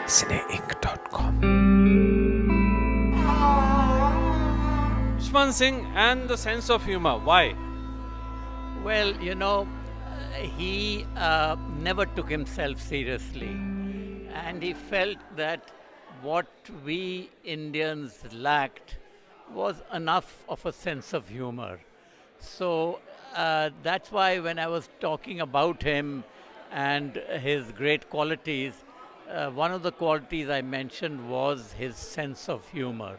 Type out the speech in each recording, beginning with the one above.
cineinc.com. Shwan Singh and the sense of humor. Why? Well, he never took himself seriously. And he felt that what we Indians lacked was enough of a sense of humor. So that's why when I was talking about him and his great qualities, one of the qualities I mentioned was his sense of humor.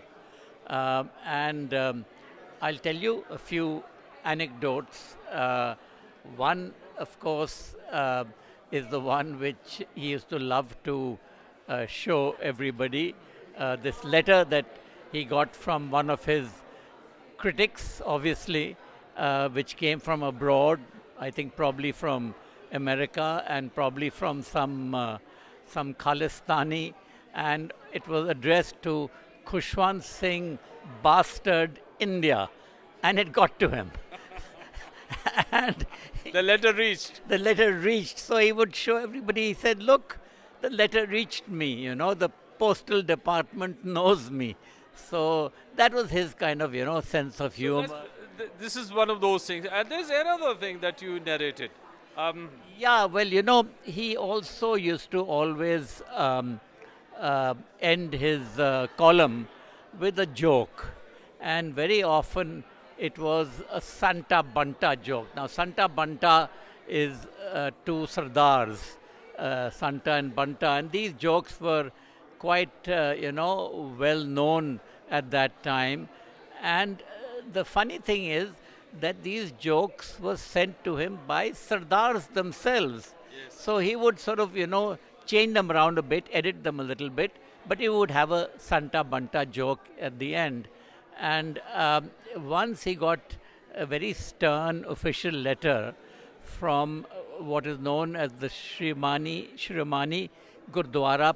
And I'll tell you a few anecdotes. One, of course, is the one which he used to love to show everybody. This letter that he got from one of his critics, obviously, which came from abroad, I think probably from America and probably from some Khalistani, and it was addressed to Khushwant Singh, bastard India, and it got to him. And The letter reached. the letter reached, so he would show everybody. He said, "Look, the letter reached me. The postal department knows me." So that was his kind of, sense of humor. This is one of those things. And there's another thing that you narrated. Yeah, well, he also used to always end his column with a joke. And very often it was a Santa Banta joke. Now, Santa Banta is two Sardars, Santa and Banta. And these jokes were quite, well known at that time. And the funny thing is that these jokes were sent to him by Sardars themselves. So he would sort of, change them around a bit, edit them a little bit, but he would have a Santa Banta joke at the end. And once he got a very stern official letter from what is known as the Shrimani Gurdwara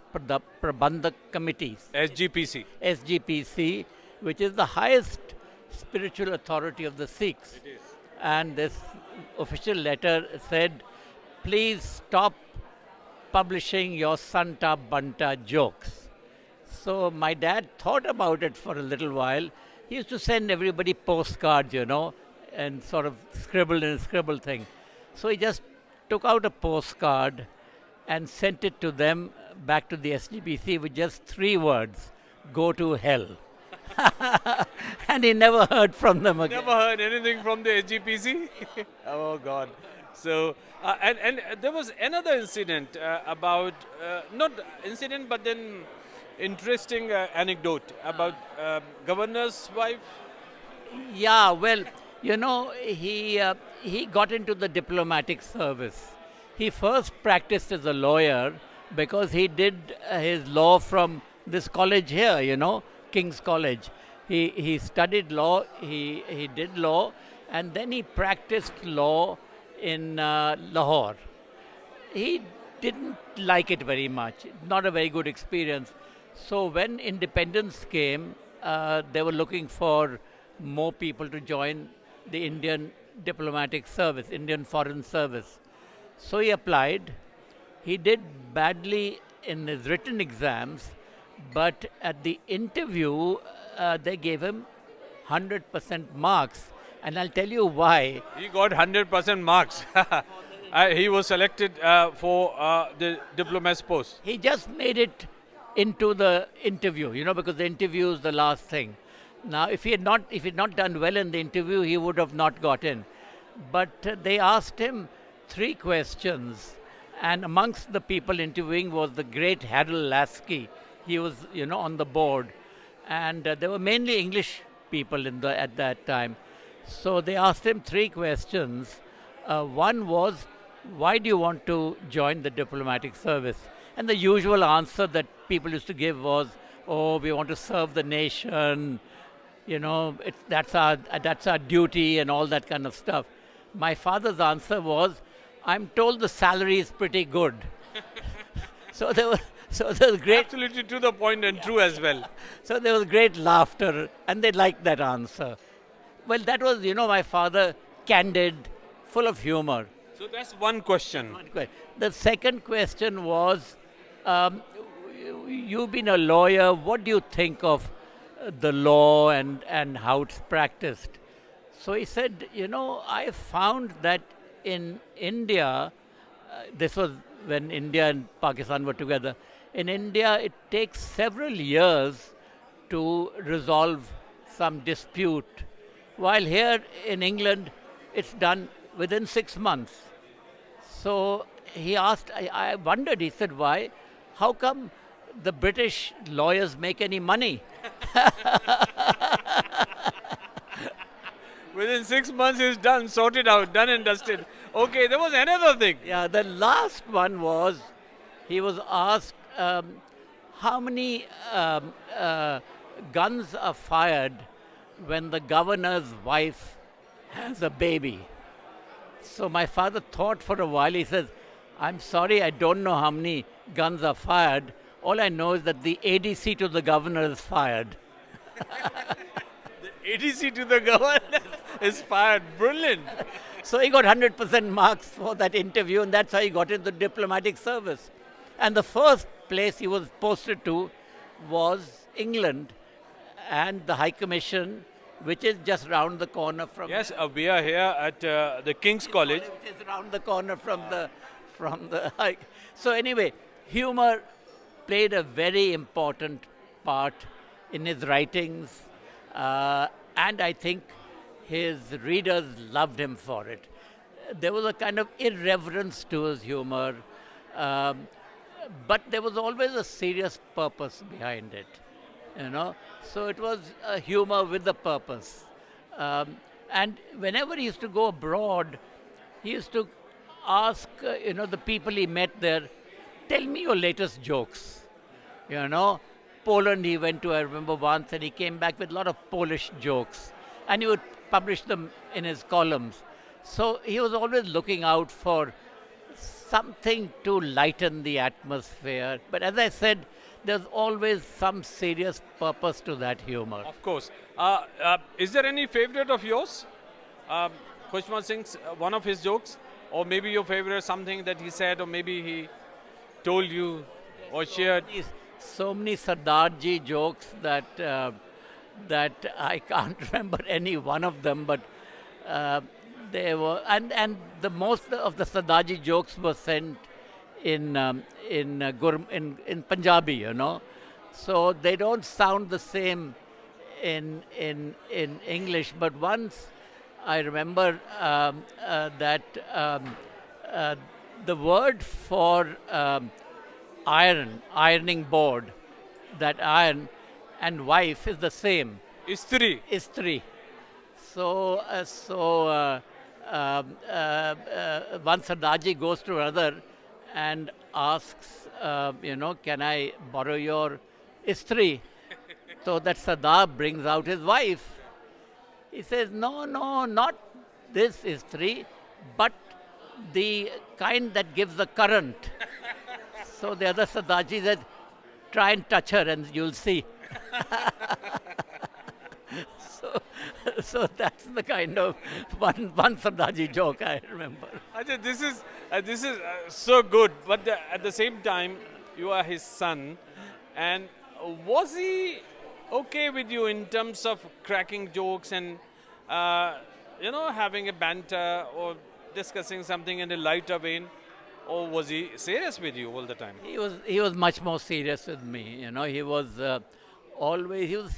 Prabandhak Committee, SGPC, which is the highest spiritual authority of the Sikhs. It is. And this official letter said, "Please stop publishing your Santa Banta jokes." So my dad thought about it for a little while. He used to send everybody postcards, and sort of scribbled in a scribble thing. So he just took out a postcard and sent it to them back to the SGPC with just 3 words: "Go to hell." And he never heard from them again. Never heard anything from the SGPC? Oh, God. So, and there was another incident about, not incident, but then interesting anecdote about governor's wife. Yeah, well, he got into the diplomatic service. He first practiced as a lawyer because he did his law from this college here, King's College. He studied law, he did law, and then he practiced law in Lahore. He didn't like it very much, not a very good experience. So when independence came, they were looking for more people to join the Indian diplomatic service, Indian Foreign Service. So he applied. He did badly in his written exams, but at the interview, they gave him 100% marks. And I'll tell you why. He got 100% marks. He was selected for the diplomat's post. He just made it into the interview, because the interview is the last thing. Now, if he had not done well in the interview, he would have not got in. But they asked him 3 questions, and amongst the people interviewing was the great Harold Lasky. He was, on the board, and there were mainly English people at that time. So they asked him 3 questions. One was, "Why do you want to join the diplomatic service?" And the usual answer that people used to give was, "Oh, we want to serve the nation. That's our duty," and all that kind of stuff. My father's answer was, "I'm told the salary is pretty good." So there was great. Absolutely to the point and true as well. So there was great laughter, and they liked that answer. Well, that was, my father, candid, full of humor. So that's one question. The second question was, you've been a lawyer. What do you think of the law and how it's practiced? So he said, I found that in India, this was when India and Pakistan were together. In India, it takes several years to resolve some dispute, while here in England, it's done within 6 months. So he asked, I wondered, he said, why? How come the British lawyers make any money? Within 6 months, it's done, sorted out, done and dusted. Okay, there was another thing. Yeah, the last one was he was asked how many guns are fired when the governor's wife has a baby. So my father thought for a while. He says, I'm sorry, I don't know how many guns are fired. All I know is that the ADC to the governor is fired. ADC to the governor is fired. Brilliant. So he got 100% marks for that interview, and that's how he got into the diplomatic service. And the first place he was posted to was England and the High Commission, which is just round the corner from. Yes, we are here at the King's College. Which is round the corner from the High. So anyway, humor played a very important part in his writings, and I think his readers loved him for it. There was a kind of irreverence to his humor, but there was always a serious purpose behind it, So it was a humor with a purpose. And whenever he used to go abroad, he used to ask, the people he met there, tell me your latest jokes. Poland he went to, I remember once, and he came back with a lot of Polish jokes. And he would publish them in his columns. So he was always looking out for something to lighten the atmosphere. But as I said, there's always some serious purpose to that humor. Of course. Is there any favorite of yours? Khushwant Singh's, one of his jokes? Or maybe your favorite, something that he said, or maybe he told you or shared? So many Sardarji jokes that I can't remember any one of them, but they were, and the most of the Sardarji jokes were sent in Punjabi, so they don't sound the same in English. But once I remember that the word for ironing board, that iron, and wife is the same. Istri. Istri. So one Sardarji goes to another and asks, can I borrow your istri? So that Sardar brings out his wife. He says, no, not this istri, but the kind that gives the current. So the other Sardarji said, try and touch her and you'll see. So that's the kind of one Sardarji joke I remember. Ajay, this is so good, but at the same time, you are his son. And was he okay with you in terms of cracking jokes and having a banter or discussing something in a lighter vein? Or was he serious with you all the time? He was much more serious with me. He was always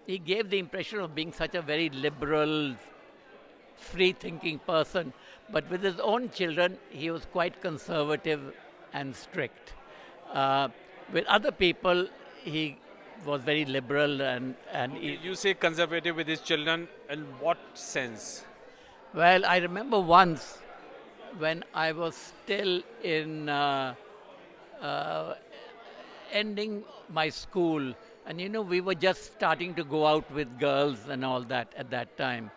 he gave the impression of being such a very liberal, free-thinking person. But with his own children, he was quite conservative and strict. With other people, he was very liberal and you say conservative with his children, in what sense? Well, I remember once when I was still in ending my school, and we were just starting to go out with girls and all that at that time.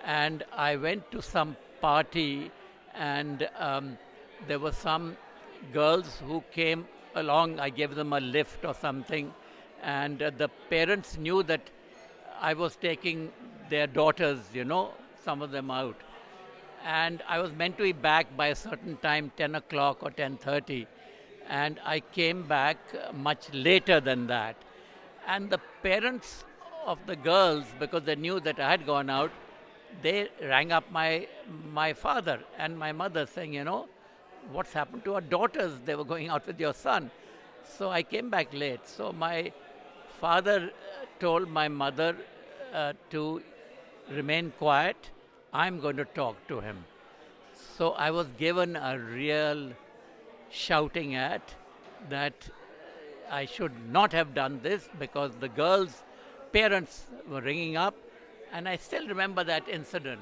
And I went to some party, and there were some girls who came along. I gave them a lift or something, and the parents knew that I was taking their daughters, some of them out. And I was meant to be back by a certain time, 10 o'clock or 10:30. and I came back much later than that. And the parents of the girls, because they knew that I had gone out, they rang up my father and my mother saying, you know, what's happened to our daughters? They were going out with your son. So I came back late. So my father told my mother to remain quiet. I'm going to talk to him. So I was given a real shouting at that I should not have done this because the girls' parents were ringing up. And I still remember that incident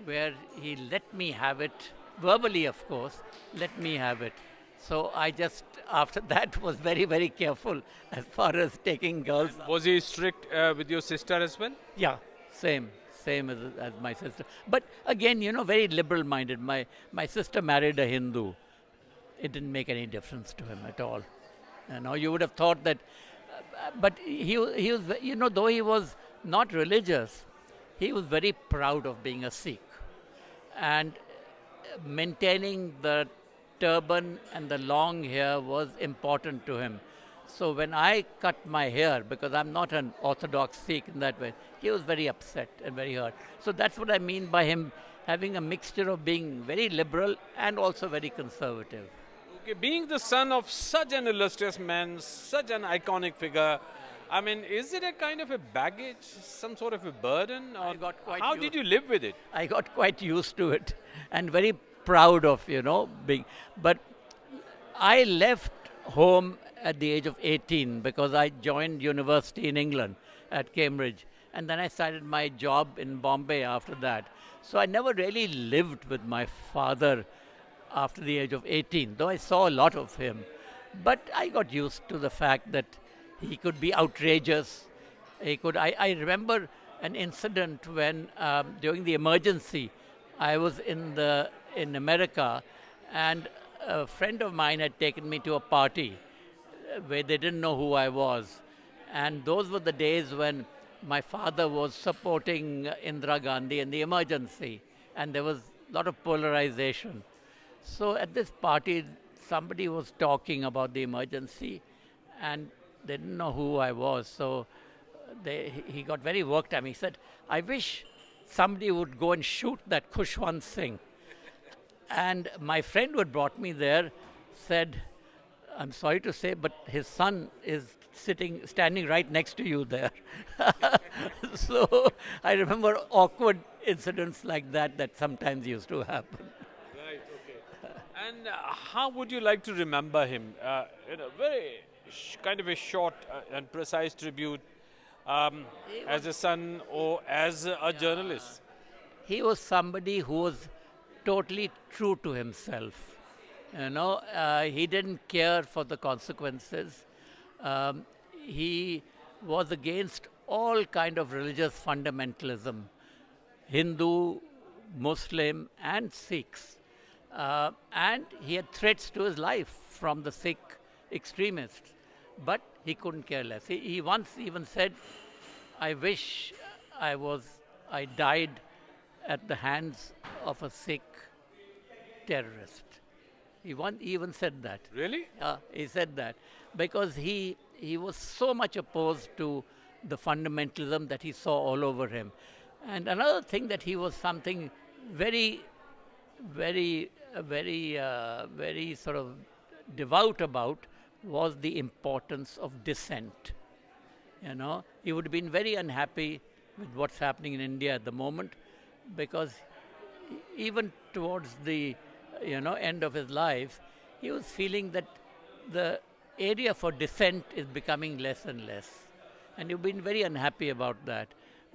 where he let me have it, verbally of course, let me have it. So I just, after that, was very, very careful as far as taking girls. Was he strict with your sister as well? Yeah, same as my sister. But again, you know, very liberal-minded. My sister married a Hindu. It didn't make any difference to him at all. You know, you would have thought that, but he was, you know, though he was not religious, he was very proud of being a Sikh. And maintaining the turban and the long hair was important to him. So when I cut my hair, because I'm not an orthodox Sikh in that way, he was very upset and very hurt. So that's what I mean by him having a mixture of being very liberal and also very conservative. Okay, being the son of such an illustrious man, such an iconic figure, I mean, is it a kind of a baggage, some sort of a burden? Or how did you live with it? I got quite used to it and very proud of, you know, being. But I left home at the age of 18 because I joined university in England at Cambridge. And then I started my job in Bombay after that. So I never really lived with my father after the age of 18, though I saw a lot of him. But I got used to the fact that he could be outrageous. I remember an incident when during the emergency, I was in America, and a friend of mine had taken me to a party where they didn't know who I was. And those were the days when my father was supporting Indira Gandhi in the emergency, and there was a lot of polarization. So at this party, somebody was talking about the emergency, and they didn't know who I was. So he got very worked up. He said, I wish somebody would go and shoot that Khushwant Singh. And my friend who had brought me there said, I'm sorry to say, but his son is standing right next to you there. So I remember awkward incidents like that sometimes used to happen. Right, okay. And how would you like to remember him? In a very kind of a short and precise tribute as a son or as a journalist. He was somebody who was totally true to himself. You know, he didn't care for the consequences. He was against all kind of religious fundamentalism, Hindu, Muslim, and Sikhs. And he had threats to his life from the Sikh extremists, but he couldn't care less. He once even said, I wish I died at the hands of a Sikh terrorist. He even said that. Really? He said that because he was so much opposed to the fundamentalism that he saw all over him. And another thing that he was something very, very, very sort of devout about was the importance of dissent. You know, he would have been very unhappy with what's happening in India at the moment, because even towards the end of his life, he was feeling that the area for dissent is becoming less and less. And he'd been very unhappy about that,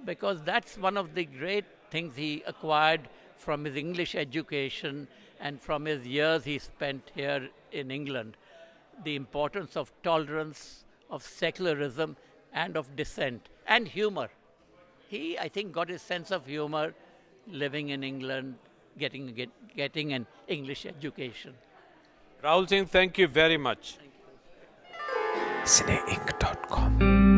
because that's one of the great things he acquired from his English education and from his years he spent here in England. The importance of tolerance, of secularism, and of dissent, and humor. He, I think, got his sense of humor living in England, getting an English education. Rahul Singh, thank you very much. CineInc.com